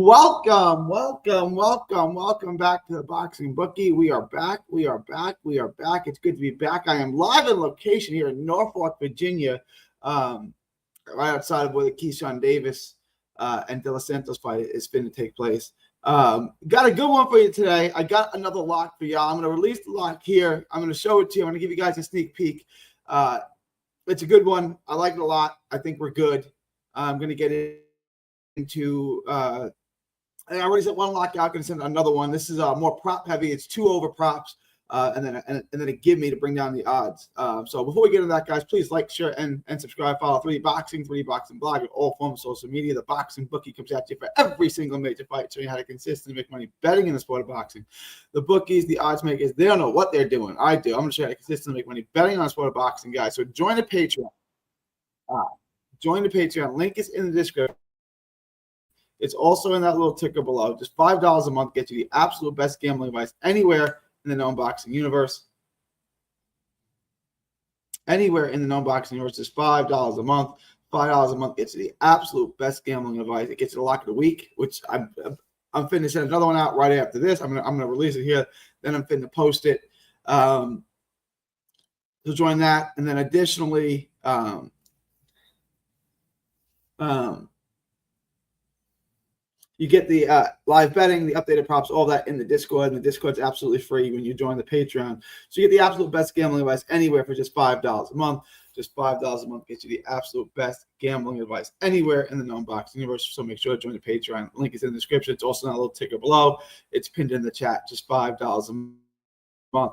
welcome back to the Boxing Bookie. We are back. It's good to be back. I am live in location here in Norfolk, Virginia, right outside of where the Keshan Davis and De Los Santos fight is going to take place. Got a good one for you today. I got another lock for y'all. I'm going to release the lock here. I'm going to show it to you. I'm going to give you guys a sneak peek. It's a good one. I like it a lot. I think we're good. I'm going to get into I already said one lockout. I'm going to send another one. This is more prop heavy. It's 2 over props, and then a give me to bring down the odds. So before we get into that, guys, please like, share, and subscribe. Follow 3D Boxing Blog at all forms of social media. The Boxing Bookie comes at you for every single major fight, showing you how to consistently make money betting in the sport of boxing. The bookies, the odds makers, they don't know what they're doing. I do. I'm going to show you how to consistently make money betting on the sport of boxing, guys. So join the Patreon. Link is in the description. It's also in that little ticker below. Just $5 a month gets you the absolute best gambling advice anywhere in the known boxing universe. Anywhere in the known boxing universe, just $5 a month. $5 a month gets you the absolute best gambling advice. It gets you the lock of the week, which I'm finishing another one out right after this. I'm gonna release it here. Then I'm finna post it. So join that, and then additionally, you get the live betting, the updated props, all that in the Discord. And the Discord's absolutely free when you join the Patreon. So you get the absolute best gambling advice anywhere for just $5 a month. Just $5 a month gets you the absolute best gambling advice anywhere in the known boxing universe. So make sure to join the Patreon. The link is in the description. It's also in a little ticker below. It's pinned in the chat. Just $5 a month.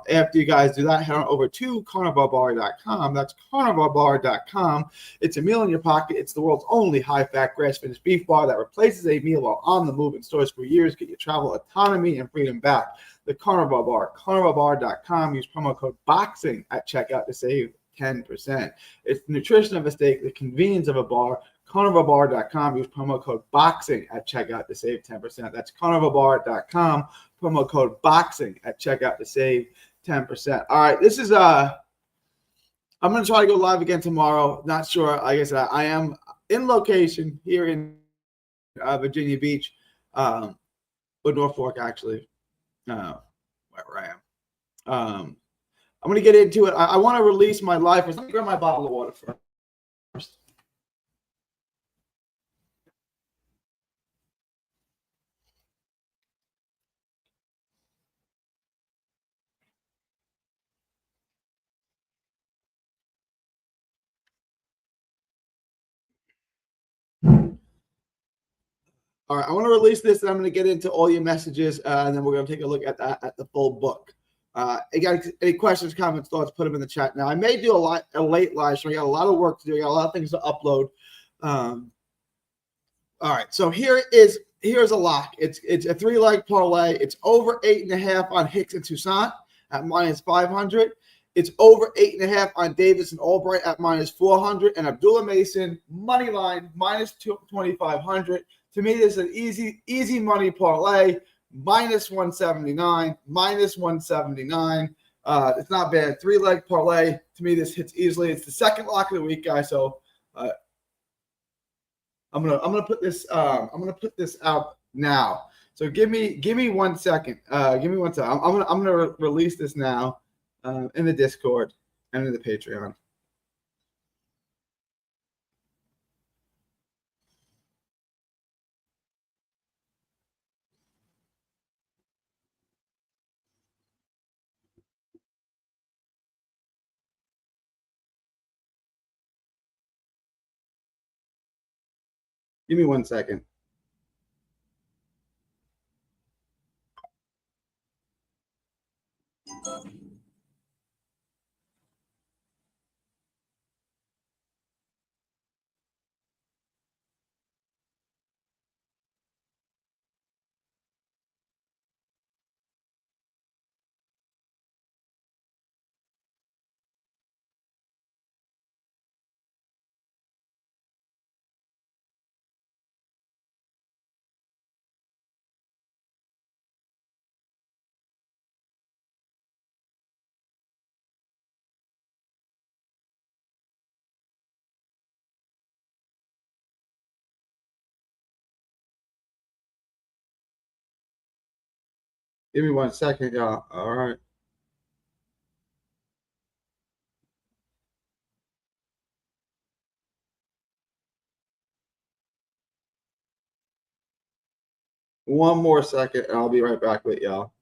After you guys do that, head on over to carnivalbar.com. That's carnivalbar.com. It's a meal in your pocket. It's the world's only high-fat, grass-finished beef bar that replaces a meal while on the move in stores for years. Get your travel autonomy and freedom back. The Carnival Bar, carnivalbar.com. Use promo code BOXING at checkout to save 10%. It's the nutrition of a steak, the convenience of a bar. carnivalbar.com. Use promo code BOXING at checkout to save 10%. That's carnivalbar.com. Promo code BOXING at checkout to save 10%. All right, this is I'm going to try to go live again tomorrow. Not sure. Like I said, I am in location here in Virginia Beach, or Norfolk, actually, where I am. I'm going to get into it. I want to release my live. Let me grab my bottle of water first. All right, I want to release this, and I'm going to get into all your messages, and then we're going to take a look at the full book. You got any questions, comments, thoughts? Put them in the chat. Now, I may do a late live stream. I got a lot of work to do. I got a lot of things to upload. All right, so here's a lock. It's a 3-leg parlay. It's over 8.5 on Hicks and Toussaint at -500. It's over 8.5 on Davis and Albright at -400, and Abdullah Mason money line -2,500. To me, this is an easy money parlay, -179, -179. It's not bad. 3-leg parlay. To me, this hits easily. It's the second lock of the week, guys. So I'm gonna put this out now. So give me 1 second. Give me 1 second. I'm gonna release this now in the Discord and in the Patreon. Give me 1 second. Give me 1 second, y'all. All right. One more second, and I'll be right back with y'all.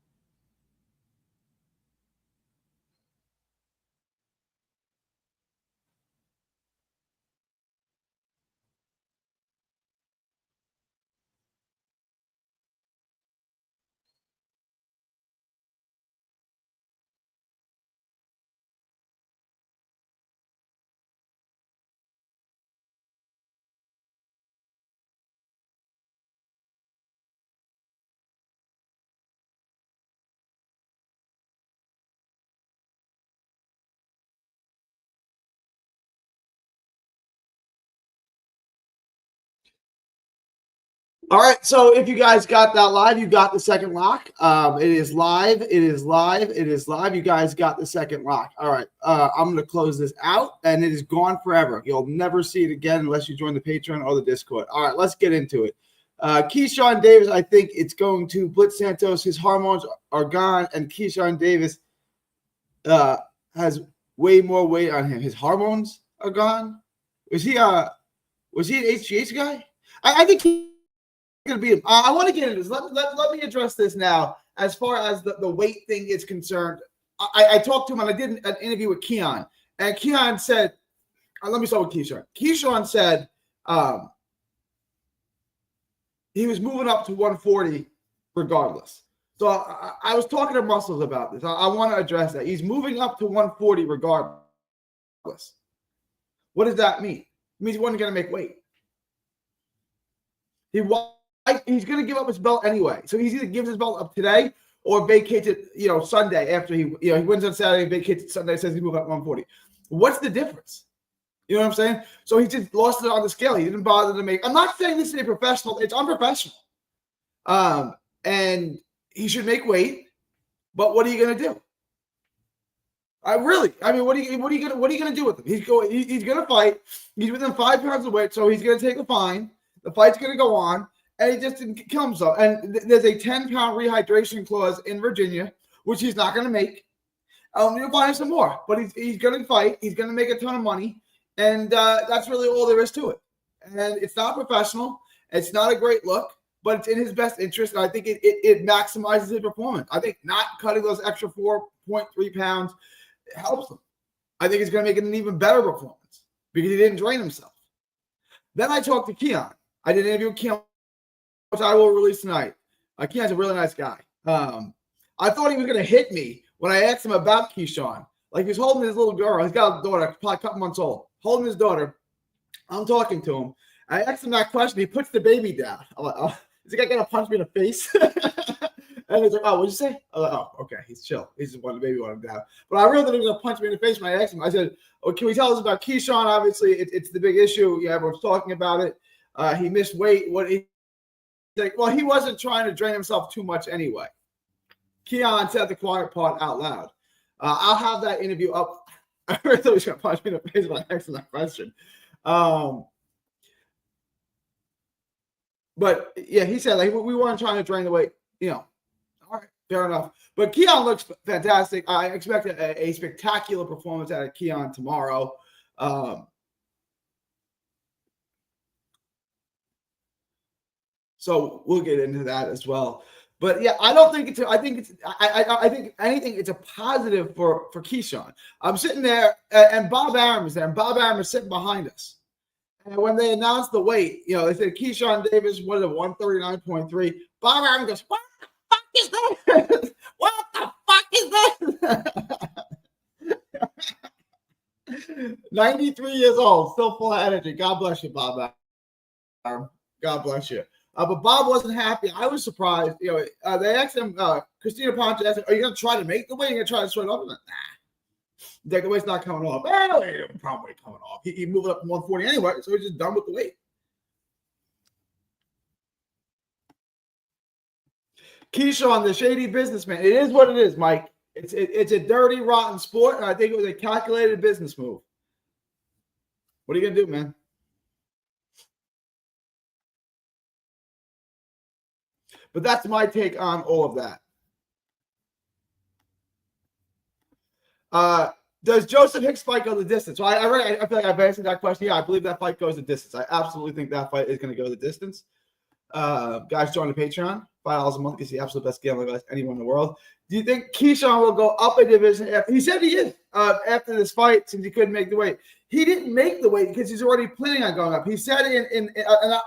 All right. So if you guys got that live, you got the second lock. It is live. It is live. It is live. You guys got the second lock. All right. I'm going to close this out, and it is gone forever. You'll never see it again unless you join the Patreon or the Discord. All right. Let's get into it. Keshan Davis, I think it's going to Blitz Santos. His hormones are gone, and Keshan Davis has way more weight on him. His hormones are gone. Was he an HGH guy? I think he going to beat him. I want to get into this. Let me address this now. As far as the weight thing is concerned, I talked to him and I did an interview with Keon. And Keon said, let me start with Keshan. Keshan said he was moving up to 140 regardless. So I was talking to Muscles about this. I want to address that. He's moving up to 140 regardless. What does that mean? It means he wasn't going to make weight. He's going to give up his belt anyway. So he either gives his belt up today or vacates it, Sunday after he wins on Saturday, vacates it Sunday, says he moved up 140. What's the difference? You know what I'm saying? So he just lost it on the scale. He didn't bother to make. I'm not saying this is a professional. It's unprofessional. And he should make weight. But what are you going to do? I mean, what are you going to do with him? He's going to fight. He's within 5 pounds of weight, so he's going to take a fine. The fight's going to go on, and he just didn't kill himself. And there's a 10-pound rehydration clause in Virginia, which he's not going to make. You'll find him some more, but he's going to fight. He's going to make a ton of money, and that's really all there is to it. And it's not professional. It's not a great look, but it's in his best interest, and I think it maximizes his performance. I think not cutting those extra 4.3 pounds helps him. I think it's going to make it an even better performance because he didn't drain himself. Then I talked to Keon. I did an interview with Keon, which I will release tonight. Keon's a really nice guy. I thought he was going to hit me when I asked him about Keshan. Like, he's holding his little girl. He's got a daughter, probably a couple months old, holding his daughter. I'm talking to him. I asked him that question. He puts the baby down. I'm like, oh, is the guy going to punch me in the face? And he's like, oh, what'd you say? I was like, oh, okay. He's chill. He's just wanting the baby on him down. But I really thought he was going to punch me in the face when I asked him. I said, oh, can we tell us about Keshan? Obviously, it's the big issue. Yeah, everyone's talking about it. He missed weight. Like, well, he wasn't trying to drain himself too much anyway. Keon said the quiet part out loud. I'll have that interview up. I really thought he was going to punch me in the face when I asked him that question. But yeah, he said, like, we weren't trying to drain the weight. All right, fair enough. But Keon looks fantastic. I expect a spectacular performance out of Keon tomorrow. So we'll get into that as well. But yeah, I think anything, it's a positive for Keshan. I'm sitting there, and Bob Arum is there, and Bob Arum is sitting behind us. And when they announced the weight, they said Keshan Davis, what is it, 139.3. Bob Arum goes, what the fuck is this? What the fuck is this? 93 years old, still full of energy. God bless you, Bob Arum. God bless you. But Bob wasn't happy. I was surprised. They asked him, Christina Ponce asked him, are you going to try to make the weight? Are you going to try to sweat up? I'm like, nah. Like, the weight's not coming off. Probably coming off. He moved up to 140 anyway, so he's just done with the weight. Keshan, the shady businessman. It is what it is, Mike. It's a dirty, rotten sport, and I think it was a calculated business move. What are you going to do, man? But that's my take on all of that. Does Joseph Hicks fight go the distance? Well, I feel like I've answered that question. Yeah, I believe that fight goes the distance. I absolutely think that fight is going to go the distance. Guys, join the Patreon. $5 a month is the absolute best gambling advice anyone in the world. Do you think Keshan will go up a division? He said he is after this fight since he couldn't make the weight. He didn't make the weight because he's already planning on going up. He said and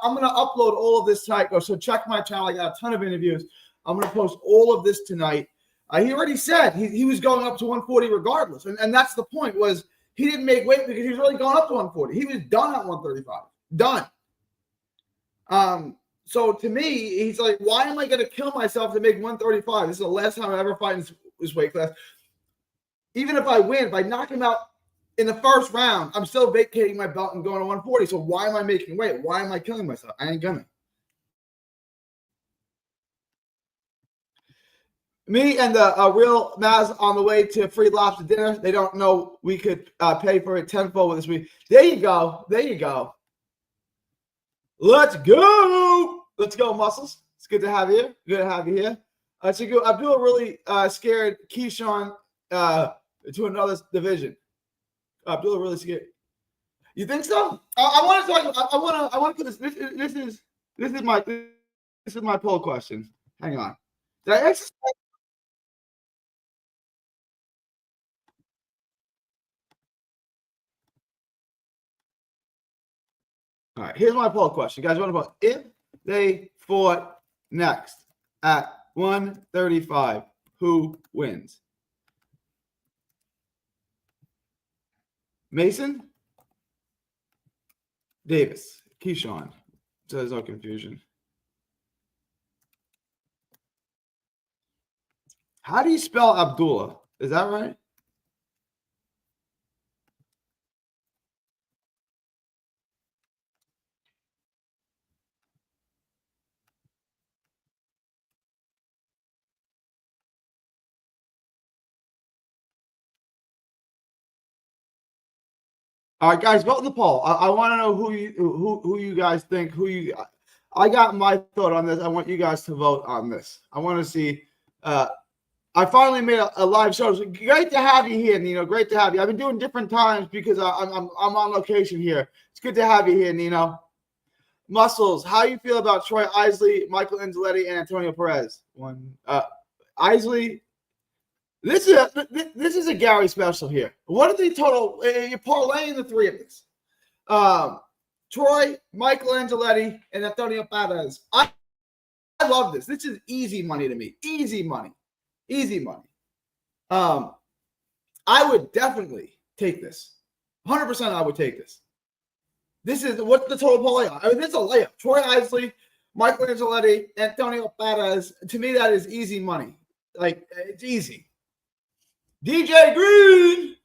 I'm going to upload all of this tonight. So check my channel. I got a ton of interviews. I'm going to post all of this tonight. He already said he was going up to 140 regardless. And that's the point, was he didn't make weight because he was really going up to 140. He was done at 135. Done. So to me, he's like, why am I going to kill myself to make 135? This is the last time I ever fight in this weight class. Even if I win, if I knock him out in the first round, I'm still vacating my belt and going to 140. So why am I making weight? Why am I killing myself? I ain't gonna. Me and the real Maz on the way to free lobster dinner. They don't know we could pay for it tenfold with this week. There you go. There you go. Let's go. Let's go, Muscles. It's good to have you here. Good to have you here. So Abdul really scared Keshan to another division. Abdul really scared. You think so? I want to talk. I want to put this. This is my poll question. Hang on. Did I exercise? All right, here's my poll question. You guys want to vote? If they fought next at 135, who wins? Mason? Davis? Keshan? So there's no confusion. How do you spell Abdullah? Is that right? All right, guys, vote in the poll. I want to know who you guys think. I got my thought on this. I want you guys to vote on this. I want to see. I finally made a live show. So great to have you here, Nino. Great to have you. I've been doing different times because I'm on location here. It's good to have you here, Nino. Muscles, how you feel about Troy Isley, Michael Angeletti, and Antonio Perez? Isley. This is a Gary special here. What are the total? You're parlaying the three of these. Troy, Michael Angeletti, and Antonio Perez. I love this. This is easy money to me. Easy money. Easy money. I would definitely take this. 100% I would take this. This is what's the total parlay? I mean, this is a layup. Troy Isley, Michael Angeletti, Antonio Perez. To me, that is easy money. Like, it's easy. DJ Green.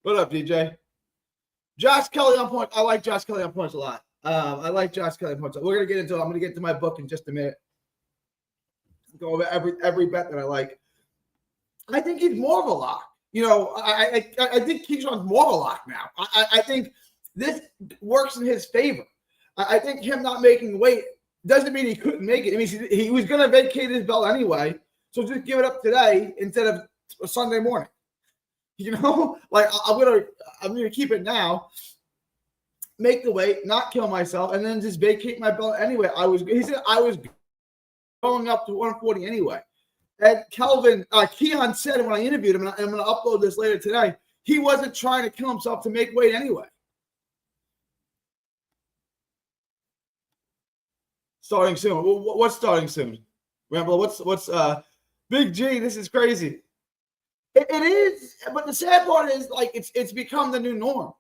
What up, DJ? Josh Kelly on point. I like Josh Kelly on points a lot. I like Josh Kelly on points. We're going to get into it. I'm going to get into my book in just a minute. Go over every bet that I like. I think he's more of a lock. You know, I think Keshan's more of a lock now. I think this works in his favor. I think him not making weight doesn't mean he couldn't make it. I mean, he was going to vacate his belt anyway, so just give it up today instead of Sunday morning. You know, like I'm gonna keep it now, make the weight, not kill myself, and then just vacate my belt anyway. He said I was going up to 140 anyway. And Keon said when I interviewed him, and I'm going to upload this later today, he wasn't trying to kill himself to make weight anyway. Starting soon. What's starting soon? Rambo, what's Big G? This is crazy. It is, but the sad part is, like, it's become the new norm.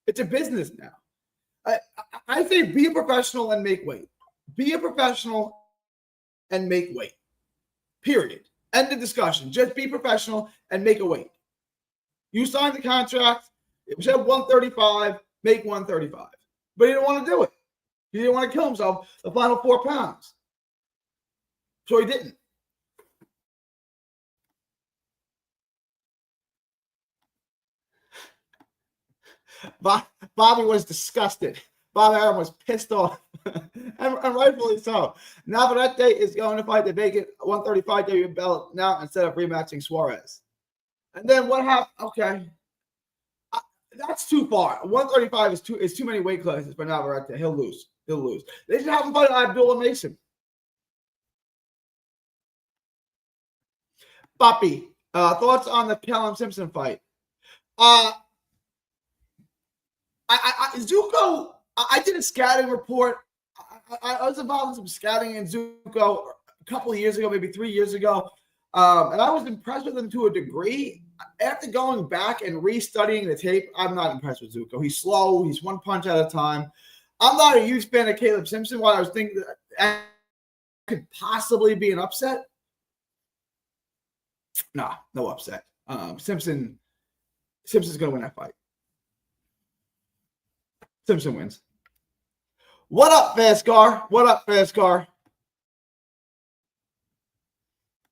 It's a business now. I say be a professional and make weight. Be a professional and make weight. Period. End of discussion. Just be professional and make a weight. You signed the contract. It said 135, make 135. But he didn't want to do it. He didn't want to kill himself the final 4 pounds. So he didn't. Bobby was disgusted. Bobby Aaron was pissed off, and rightfully so. Navarrete is going to fight the vacant 135 W belt now instead of rematching Suarez. And then what happened? Okay. That's too far. 135 is too many weight classes, but now we're at there. He'll lose. He'll lose. They should have him fight Abdullah Mason. Poppy, thoughts on the Callum Simpson fight? Zuko, I did a scouting report. I was involved in some scouting in Zuko a couple of years ago, maybe 3 years ago. And I was impressed with him to a degree. After going back and restudying the tape, I'm not impressed with Zuko. He's slow. He's one punch at a time. I'm not a huge fan of Caleb Simpson. While I was thinking that could possibly be an upset. Nah, no upset. Simpson's going to win that fight. Simpson wins. What up, Fast Car? What up, Fast Car?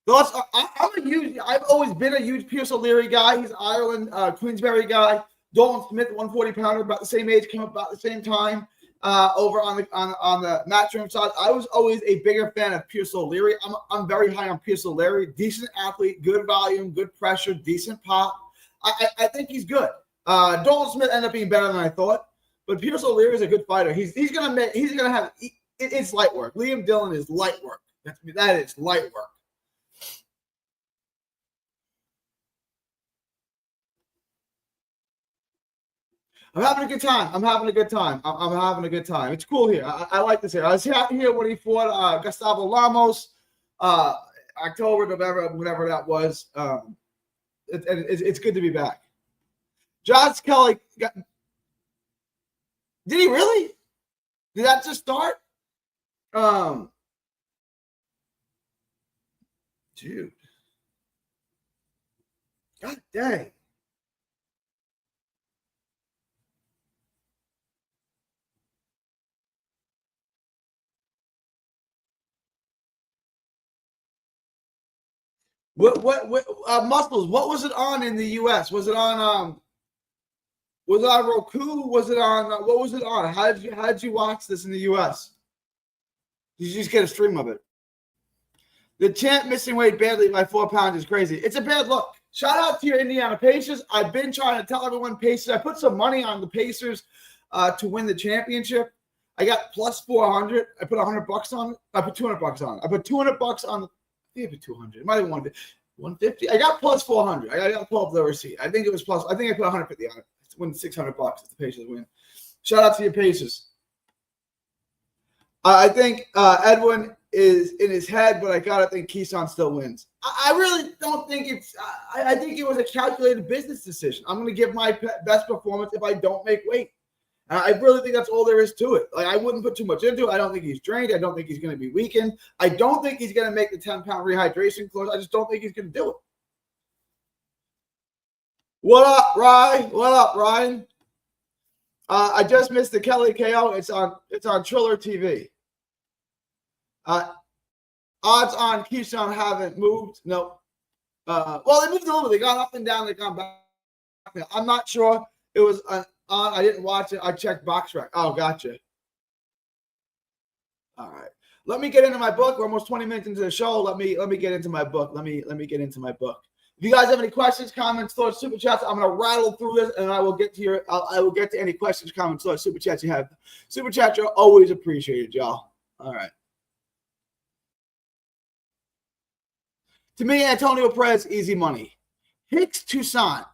I've always been a huge Pierce O'Leary guy. He's Ireland, Queensberry guy. Dalton Smith, 140 pounder, about the same age, came up about the same time over on the matchroom side. I was always a bigger fan of Pierce O'Leary. I'm very high on Pierce O'Leary. Decent athlete, good volume, good pressure, decent pop. I think he's good. Dalton Smith ended up being better than I thought, but Pierce O'Leary is a good fighter. He's gonna have it's light work. Liam Dillon is light work. That is light work. I'm having a good time. I'm having a good time. It's cool here. I like this here. I was here when he fought Gustavo Lamos, October, November, whatever that was. It's good to be back. Josh Kelly, did he really? Did that just start? Dude. God dang. What Muscles? What was it on in the U.S.? Was it on Roku? Was it on what was it on? How did you watch this in the U.S.? Did you just get a stream of it? The champ missing weight badly by 4 pounds is crazy. It's a bad look. Shout out to your Indiana Pacers. I've been trying to tell everyone Pacers. I put some money on the Pacers to win the championship. I got plus 400. I put $100 on it. I put $200 on it. I put $200 on the. I put 200. It might have been 150. I got plus 400. I got to pull up the receipt. I think it was plus. I think I put 150 on it. It's win $600 if the Pacers win. Shout out to your Pacers. I think Edwin is in his head, but I gotta think Keshan still wins. I really don't think it's. I think it was a calculated business decision. I'm going to give my best performance if I don't make weight. I really think that's all there is to it. Like, I wouldn't put too much into it. I don't think he's drained. I don't think he's going to be weakened. I don't think he's going to make the 10-pound rehydration clause. I just don't think he's going to do it. What up, Ryan? What up, Ryan? I just missed the Kelly KO. It's on Triller TV. Odds on Keshan haven't moved. No. Well, they moved a little. They got up and down. They gone back. I'm not sure. It was on. I didn't watch it. I checked BoxRec. Oh, gotcha. All right. Let me get into my book. We're almost 20 minutes into the show. Let me get into my book. Let me get into my book. If you guys have any questions, comments, thoughts, super chats, I'm gonna rattle through this, and I will get to I will get to any questions, comments, thoughts, super chats you have. Super chats are always appreciated, y'all. All right. To me, Antonio Perez, easy money. Hicks Toussaint.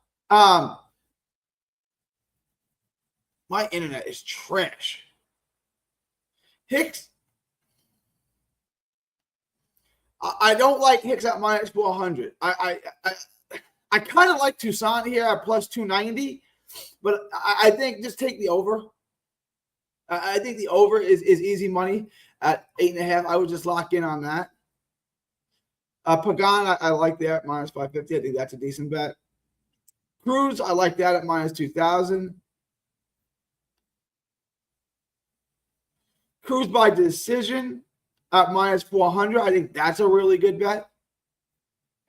My internet is trash. Hicks. I don't like Hicks at minus 400. I kind of like Toussaint here at plus 290, but I think just take the over. I think the over is easy money at 8.5. I would just lock in on that. Pagan, I like that at minus 550. I think that's a decent bet. Cruz, I like that at minus 2,000. Cruz by decision at minus 400. I think that's a really good bet.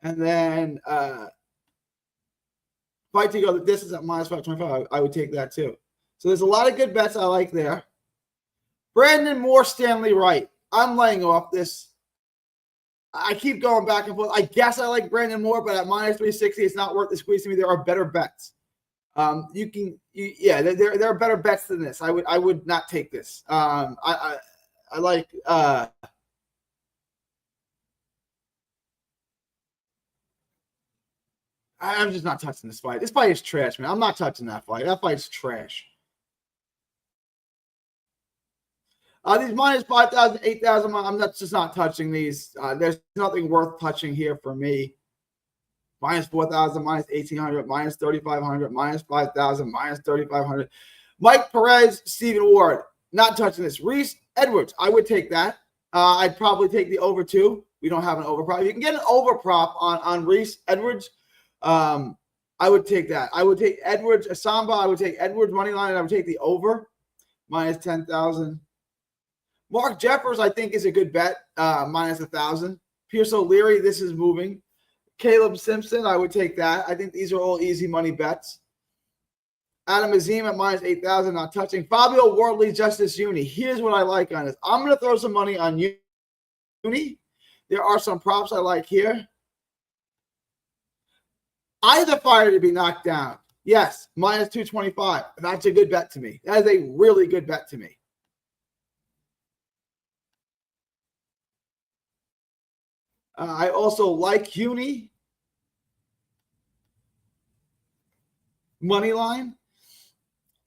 And then fight to go the distance at minus 525, I would take that too. So there's a lot of good bets I like there. Brandon Moore, Stanley Wright. I'm laying off this. I keep going back and forth. I guess I like Brandon Moore, but at minus 360, it's not worth the squeeze to me. There are better bets. There are better bets than this. I would not take this. I like. I'm just not touching this fight. This fight is trash, man. I'm not touching that fight. That fight's trash. These minus 5,000, 8,000, I'm just not touching these. There's nothing worth touching here for me. Minus 4,000, minus 1,800, minus 3,500, minus 5,000, minus 3,500. Mike Perez, Stephen Ward, not touching this. Reese Edwards, I would take that. I'd probably take the over too. We don't have an over prop. You can get an over prop on Reese Edwards. I would take that. I would take Edwards, Asamba. I would take Edwards money line, and I would take the over, minus 10,000. Mark Jeffers, I think, is a good bet, minus 1,000. Pierce O'Leary, this is moving. Caleb Simpson, I would take that. I think these are all easy money bets. Adam Azim at minus 8,000, not touching. Fabio Wardley, Justice Uni. Here's what I like on this. I'm going to throw some money on Uni. There are some props I like here. Either fighter to be knocked down. Yes, minus 225. That's a good bet to me. That is a really good bet to me. I also like Uni. Money line.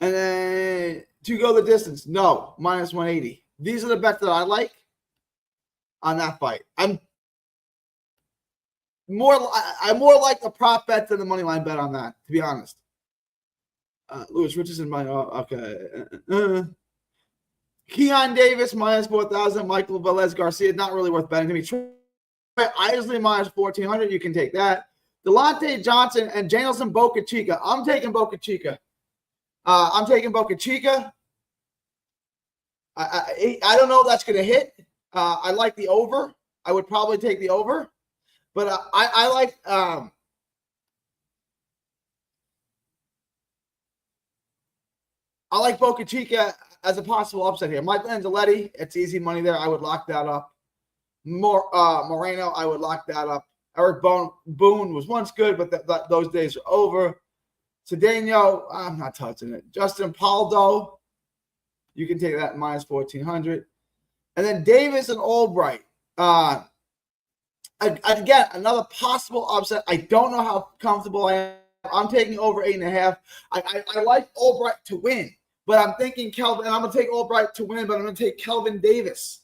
And then to go the distance, no, minus 180. These are the bets that I like on that fight. I'm more like the prop bet than the money line bet on that, to be honest. Lewis Richardson, okay. Keon Davis, minus 4,000. Michael Velez Garcia, not really worth betting to me. Troy Isley, minus 1,400. You can take that. Delonte Johnson and Janelson Boca Chica. I'm taking Boca Chica. I don't know if that's going to hit. I like the over. I would probably take the over. But I like Boca Chica as a possible upset here. Mike Lanzaletti, it's easy money there. I would lock that up. Moreno, I would lock that up. Eric Boone was once good, but those days are over. Cedeno, I'm not touching it. Justin Paldo, you can take that minus 1,400. And then Davis and Albright. Again, another possible upset. I don't know how comfortable I am. I'm taking over 8.5. I like Albright to win, but I'm thinking Kelvin, and I'm going to take Albright to win, but I'm going to take Kelvin Davis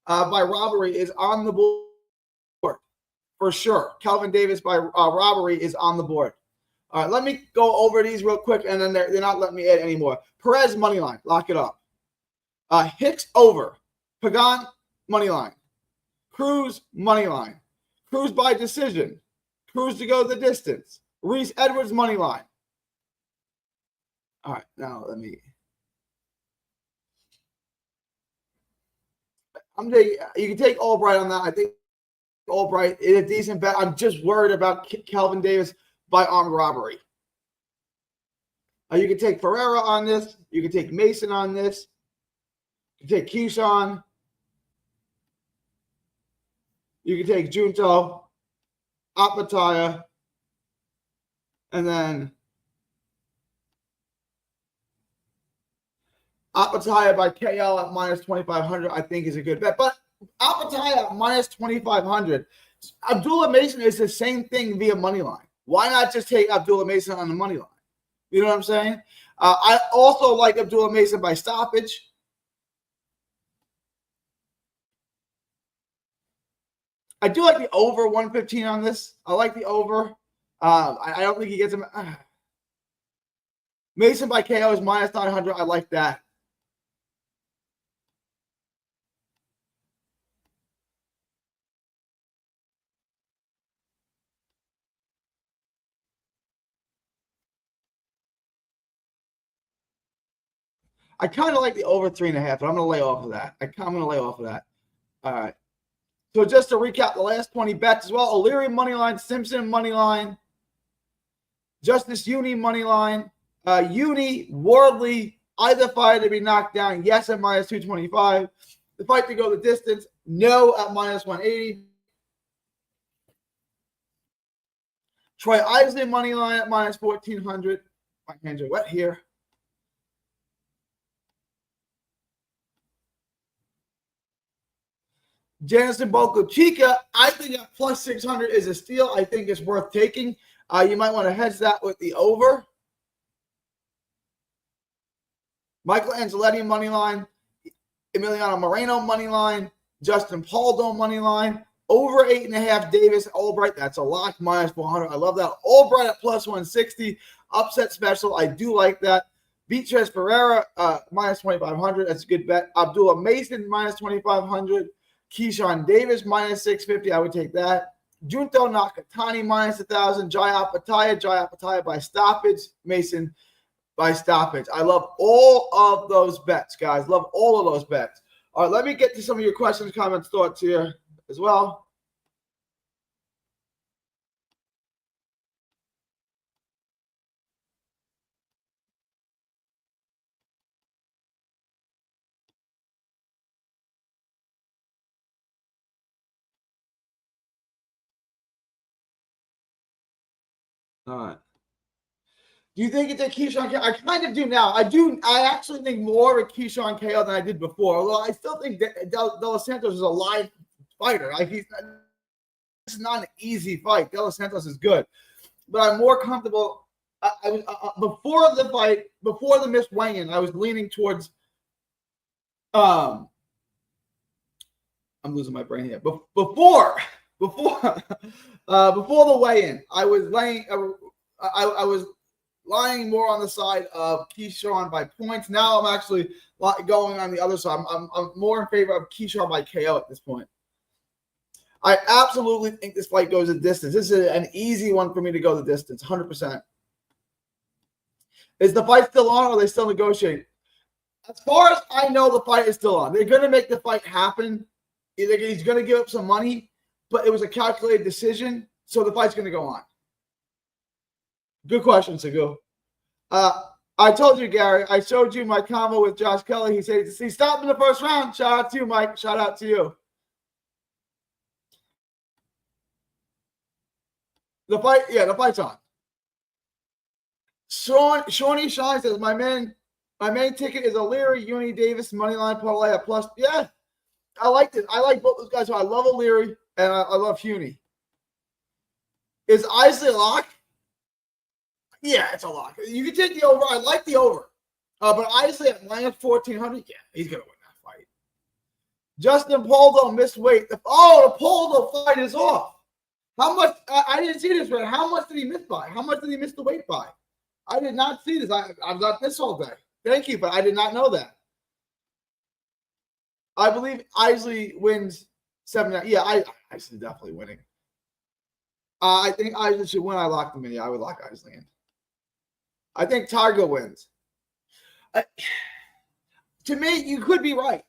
by robbery is on the board for sure. Kelvin Davis by robbery is on the board. All right, let me go over these real quick, and then they're not letting me add anymore. Perez money line, lock it up. Hicks over. Pagan money line. Cruz money line. Cruz by decision. Cruz to go the distance. Reese Edwards money line. All right, now let me. You can take Albright on that. I think Albright is a decent bet. I'm just worried about Kelvin Davis by armed robbery. You can take Ferreira on this. You can take Mason on this. You can take Keshan. You can take Junto, Apataya, and then Apataya by KL at minus 2,500, I think is a good bet. But Apataya at minus 2,500. Abdullah Mason is the same thing via money line. Why not just take Abdullah Mason on the money line? You know what I'm saying? I also like Abdullah Mason by stoppage. I do like the over 115 on this. I like the over. I don't think he gets him. Mason by KO is minus 900. I like that. I kind of like the over 3.5, but I'm going to lay off of that. I'm going to lay off of that. All right. So just to recap the last 20 bets as well. O'Leary money line, Simpson money line, Justice Uni money line, Uni, Wardley, either fight to be knocked down, yes at minus 225. The fight to go the distance, no at minus 180. Troy Isley money line at minus 1,400. My hands are wet here. Janison Boca Chica, I think at plus 600 is a steal. I think it's worth taking. You might want to hedge that with the over. Michael Angeletti money line, Emiliano Moreno money line, Justin Paldo money line, over 8.5 Davis Albright. That's a lock, minus 400. I love that. Albright at plus 160, upset special. I do like that. Beatriz Pereira minus 2,500. That's a good bet. Abdullah Mason minus 2,500. Keshan Davis minus 650. I would take that. Junto Nakatani minus 1,000. Jai Apataya by stoppage. Mason by stoppage. I love all of those bets, guys. Love all of those bets. All right, let me get to some of your questions, comments, thoughts here as well. All right. Do you think it's a Keyshawn KO? I kind of do now. I actually think more of a Keyshawn KO than I did before. Although I still think that De Los Santos is a live fighter. Like it's not an easy fight. De Los Santos is good, but I'm more comfortable. Before the fight, before the missed weigh-in, I was leaning towards. I'm losing my brain here. Before the weigh-in, I was lying more on the side of Keyshawn by points. Now I'm actually going on the other side. I'm more in favor of Keyshawn by KO at this point. I absolutely think this fight goes the distance. This is an easy one for me to go the distance, 100%. Is the fight still on, or are they still negotiating? As far as I know, the fight is still on. They're going to make the fight happen. He's going to give up some money, but it was a calculated decision, so the fight's going to go on. Good question, Sagu. I told you, Gary. I showed you my combo with Josh Kelly. He said he stopped in the first round. Shout out to you, Mike. Shout out to you. The fight's on. Shawnee Shine says, my main ticket is O'Leary, Uni Davis, moneyline parlay at plus. Yeah, I liked it. I like both those guys. So I love O'Leary and I love Uni. Is Isley a lock? Yeah, it's a lock. You can take the over. I like the over. But Isley at minus 1,400, yeah, he's going to win that fight. Justin Poldo missed weight. The Poldo fight is off. How much? I didn't see this, right? How much did he miss by? How much did he miss the weight by? I did not see this. I've got this all day. Thank you, but I did not know that. I believe Isley wins 7. Yeah, Isley definitely winning. I think Isley should win. I locked him in. Yeah, I would lock Isley in. I think Targa wins. To me, you could be right.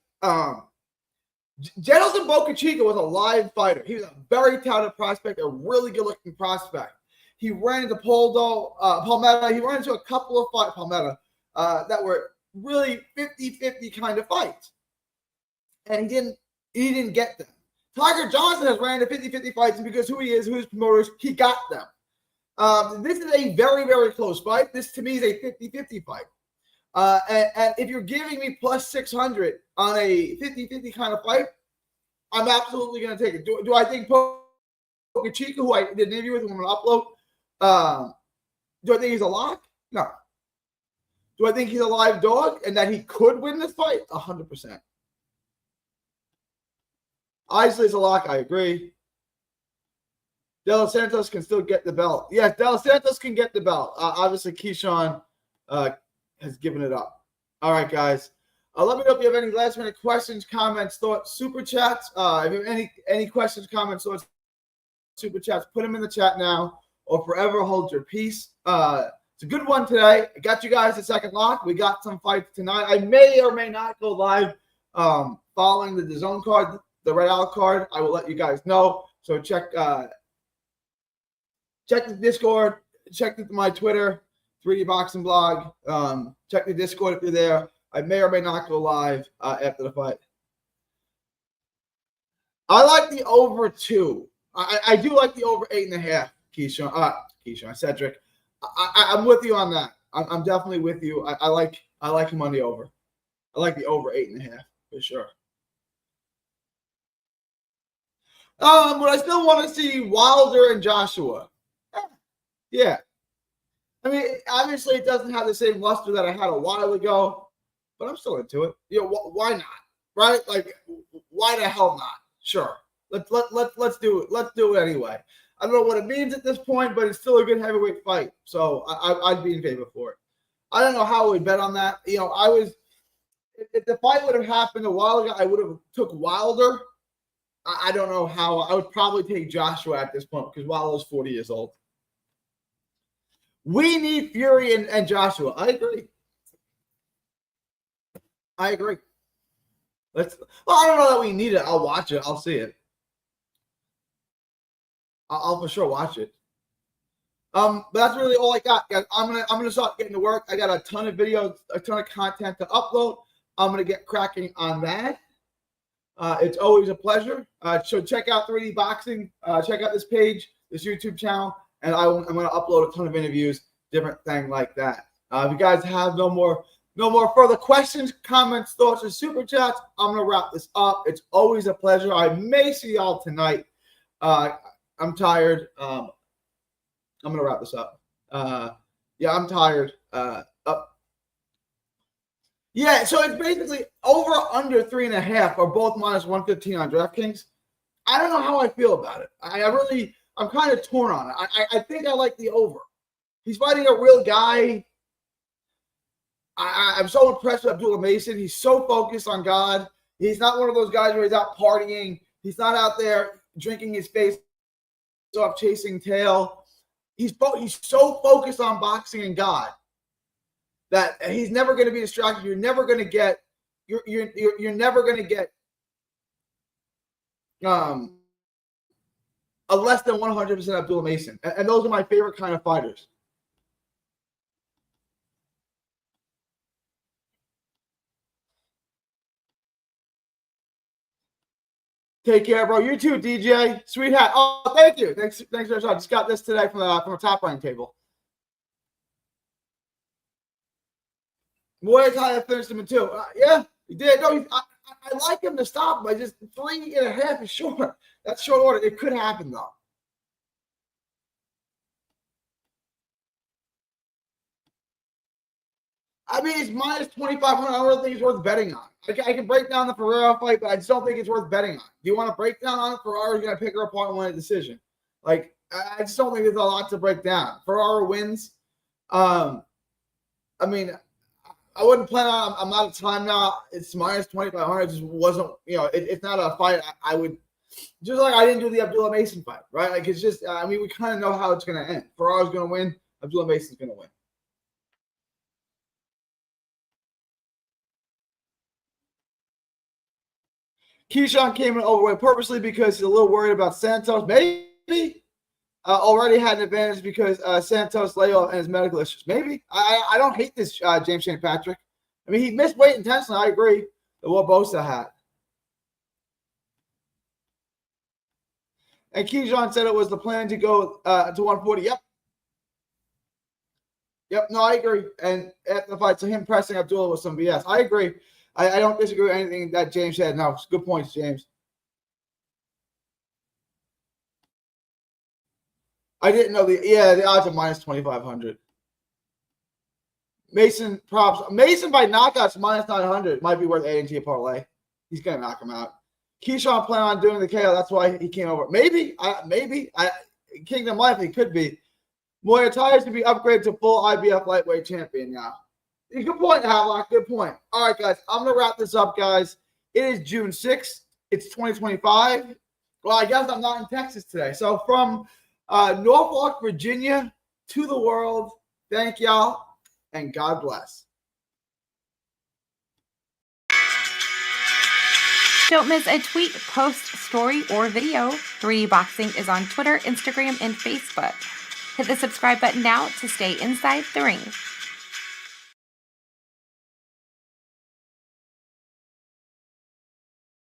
Janelson Boca Chica was a live fighter. He was a very talented prospect, a really good-looking prospect. He ran into Palmetta. He ran into a couple of fights, Palmetta, that were really 50-50 kind of fights. And he didn't get them. Tiger Johnson has ran into 50-50 fights, and because who he is, who his promoters, he got them. This is a very, very close fight. This, to me, is a 50-50 fight. And if you're giving me plus 600 on a 50-50 kind of fight, I'm absolutely going to take it. Do I think Boca Chica, who I did an interview with, who I'm going to upload, do I think he's a lock? No. Do I think he's a live dog and that he could win this fight? 100%. Isley's a lock. I agree. De Los Santos can still get the belt. Yes, De Los Santos can get the belt. Obviously, Keyshawn has given it up. All right, guys. Let me know if you have any last-minute questions, comments, thoughts, super chats. If you have any questions, comments, thoughts, super chats, put them in the chat now or forever hold your peace. It's a good one today. I got you guys a second lock. We got some fights tonight. I may or may not go live following the DAZN card, the Red Out card. I will let you guys know. So check the Discord, check my Twitter, 3D Boxing Blog. Check the Discord if you're there. I may or may not go live after the fight. I like the over 2. I do like the over 8.5 Cedric. I'm with you on that. I'm definitely with you. I like him on the over. I like the over 8.5 for sure. But I still want to see Wilder and Joshua. Yeah. I mean, obviously it doesn't have the same luster that I had a while ago, but I'm still into it. Why not? Right? Like, why the hell not? Sure. Let's do it. Let's do it anyway. I don't know what it means at this point, but it's still a good heavyweight fight. So I'd be in favor for it. I don't know how I would bet on that. If the fight would have happened a while ago, I would have took Wilder. I don't know how. I would probably take Joshua at this point because Wilder's 40 years old. We need Fury and Joshua. I agree. I don't know that we need it. I'll watch it. I'll see it. I'll for sure watch it. But that's really all I got, guys. I'm gonna start getting to work. I got a ton of videos, a ton of content to upload. I'm gonna get cracking on that. It's always a pleasure. So check out 3D Boxing. Check out this page, this YouTube channel, and I'm gonna upload a ton of interviews, different thing like that. If you guys have no more further questions, comments, thoughts, or super chats, I'm gonna wrap this up. It's always a pleasure. I may see y'all tonight. I'm tired. I'm gonna wrap this up. I'm tired. Yeah, so it's basically over under 3.5 or both minus 115 on DraftKings. I don't know how I feel about it. I'm kind of torn on it. I think I like the over. He's fighting a real guy. I'm so impressed with Abdullah Mason. He's so focused on God. He's not one of those guys where he's out partying. He's not out there drinking his face off, chasing tail. He's so focused on boxing and God that he's never going to be distracted. You're never going to get a less than 100% Abdullah Mason, and those are my favorite kind of fighters. Take care, bro. You too, DJ. Sweet hat. Oh, thank you. Thanks very much. I just got this today from a top rank table. Muay Thai finished him in 2. Yeah, he did. No, I like him to stop by just 3.5 is short. That's short order. It could happen though. I mean, it's minus 2,500. I don't think it's worth betting on. I can break down the Ferrero fight, but I just don't think it's worth betting on. Do you want to break down on it? Ferraro, you're going to pick her apart and win a decision. Like, I just don't think there's a lot to break down. Ferraro wins. I mean, I wouldn't plan on. I'm out of time now. It's minus 2,500. It just wasn't. It's not a fight. I would just like I didn't do the Abdullah Mason fight, right? Like it's just. I mean, we kind of know how it's going to end. Ferraro's going to win. Abdullah Mason's going to win. Keshan came in overweight purposely because he's a little worried about Santos. Maybe already had an advantage because Santos layoff and his medical issues. Maybe. I don't hate this James St. Patrick. I mean, he missed weight intentionally. I agree. What Bosa had. And Keyshawn said it was the plan to go to 140. Yep. No, I agree. And at the fight, so him pressing Abdullah was some BS. I agree. I don't disagree with anything that James said. No, good points, James. I didn't know the odds are minus 2,500. Mason props. Mason by knockouts minus 900 might be worth adding to your parlay. He's gonna knock him out. Keyshawn planned on doing the KO. That's why he came over. Maybe. Kingdom Life, he could be. Muay Thai to be upgraded to full IBF lightweight champion now. Good point, Havelock. Good point. All right, guys. I'm going to wrap this up, guys. It is June 6th. It's 2025. Well, I guess I'm not in Texas today. So from Norfolk, Virginia to the world, thank y'all, and God bless. Don't miss a tweet, post, story, or video. 3D Boxing is on Twitter, Instagram, and Facebook. Hit the subscribe button now to stay inside the ring.